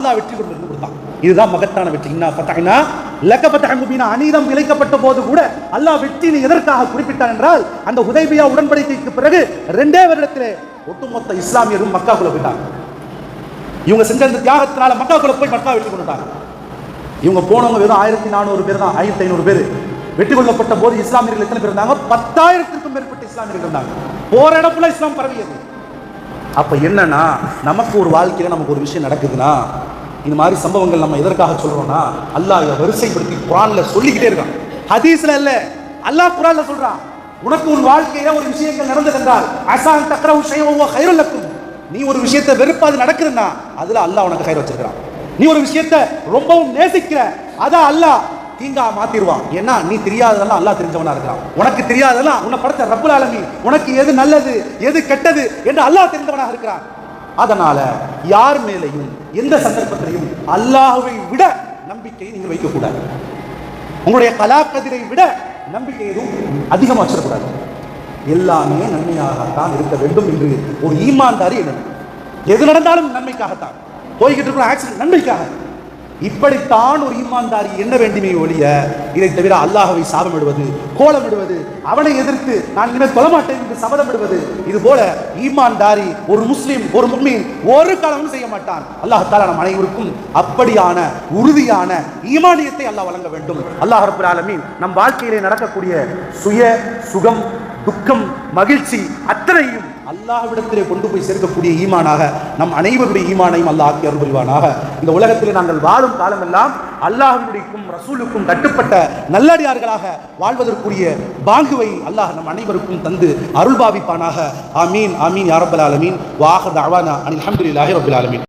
அல்லாஹ் வெற்றி கொண்டு வந்து கொடுத்தான். இதுதான் மகத்தான வெற்றி. இன்னா ஃபதஹ்னா லக ஃபதஹன் முபீனா. அநீதம் இழைக்கப்பட்ட போது கூட அல்லாஹ் வெற்றியை எதற்காக குறிப்பிட்டான் என்றால், அந்த ஹுதைபியா உடன்படிக்கைக்கு பிறகு 2 வருடத்திலே ஒட்டுமொத்த இஸ்லாமியரும் மக்காக்குள்ள போயிட்டாங்க. இவங்க செஞ்ச அந்த தியாகத்தினால மக்காக்குள்ள போய் மக்கா வெற்றி கொண்டுட்டாங்க. இவங்க போனவங்க வெறும் 1400 பேர் தான், 1500 பேர். வெற்றி கொள்ளப்பட்ட போது இஸ்லாமியர்கள் எத்தனை பேர் இருந்தாங்க? 10,000க்கும் மேற்பட்ட இஸ்லாமியர்கள் இருந்தாங்க. போற இடத்துல இஸ்லாம் பரவியது. அப்ப என்னன்னா, நமக்கு ஒரு வாழ்க்கையில நமக்கு ஒரு விஷயம் நடக்குதுன்னா, இந்த மாதிரி சம்பவங்கள் நம்ம எதற்காக சொல்றோம்னா, அல்லாஹ் வரிசைப்படுத்தி குர்ஆன்ல சொல்லிக்கிட்டே இருக்கான். ஹதீஸ்ல இல்ல, அல்லாஹ் குர்ஆன்ல சொல்றான். உனக்கு உன் வாழ்க்கையில ஒரு விஷயங்கள் நடந்தது என்றால், அஸான் தக்ரஹு ஷைஅன் வ கைருல் லக்கும், நீ ஒரு விஷயத்தை வெறுப்பா அது நடக்குதுன்னா அதுல அல்லாஹ் உனக்கு கைர் வச்சிருக்கான். நீ ஒரு விஷயத்தை ரொம்பவும் நேசிக்கிற, அத அல்லாஹ் தீங்கா மாத்திடுவான். ஏன்னா நீ தெரியாததெல்லாம் அல்லாஹ் தெரிஞ்சவனா இருக்கிறான். உனக்கு தெரியாததெல்லாம் உன்னை படைத்த ரப்புல் ஆலமீன் உனக்கு எது நல்லது எது கெட்டது என்று அல்லாஹ் தெரிந்தவனாக இருக்கிறான். அதனால யார் மேலையும் எந்த சந்தர்ப்பத்திலையும் அல்லாஹ்வை விட நம்பிக்கையை நீங்கள் வைக்கக்கூடாது. உங்களுடைய கலாக்கதிரை விட நம்பிக்கை எதுவும் அதிகமாக வச்சிடக்கூடாது. எல்லாமே நன்மையாகத்தான் இருக்க வேண்டும் என்று ஒரு ஈமான்தாரி என்ன, எது நடந்தாலும் நன்மைக்காகத்தான். போய்கிட்டு இருக்கிற ஆக்சிடென்ட் நன்மைக்காக, இப்படித்தான் ஒரு ஈமான்தாரி என்ன வேண்டுமே ஒழிய, இதை தவிர அல்லாஹ்வை சாபமிடுவது, கோலமிடுவது, அவனை எதிர்த்து நான் இனிமேல் தொழமாட்டேன் என்று சபதமிடுவது, இது போல ஈமான்தாரி ஒரு முஸ்லிம் ஒரு முஃமின் ஒரு காலமும் செய்ய மாட்டான். அல்லாஹ் தஆலா நம் அனைவருக்கும் அப்படியான உறுதியான ஈமானியத்தை அல்லாஹ் வழங்க வேண்டும். அல்லாஹ் ரப்பல் ஆலமீன் நம் வாழ்க்கையிலே நடக்கக்கூடிய சுய சுகம் துக்கம் மகிழ்ச்சி அத்தனையும் அல்லாஹ்விடத்திலே கொண்டு போய் சேர்க்கக்கூடிய ஈமானாக நம் அனைவருடைய ஈமானையும் அல்லாஹ் ஆக்கி அருள் புரிவானாக. இந்த உலகத்திலே நாங்கள் வாழும் காலமெல்லாம் அல்லாஹ்வுக்கும் ரசூலுக்கும் கட்டுப்பட்ட நல்லடியார்களாக வாழ்வதற்குரிய பாங்குவை அல்லாஹ் நம் அனைவருக்கும் தந்து அருள் பாவிப்பானாக. ஆமீன் ஆமீன் யா ரப்பல் ஆலமீன். வ ஆகிரு தஅவானா அனில் ஹம்துலில்லாஹி ரப்பில் ஆலமீன்.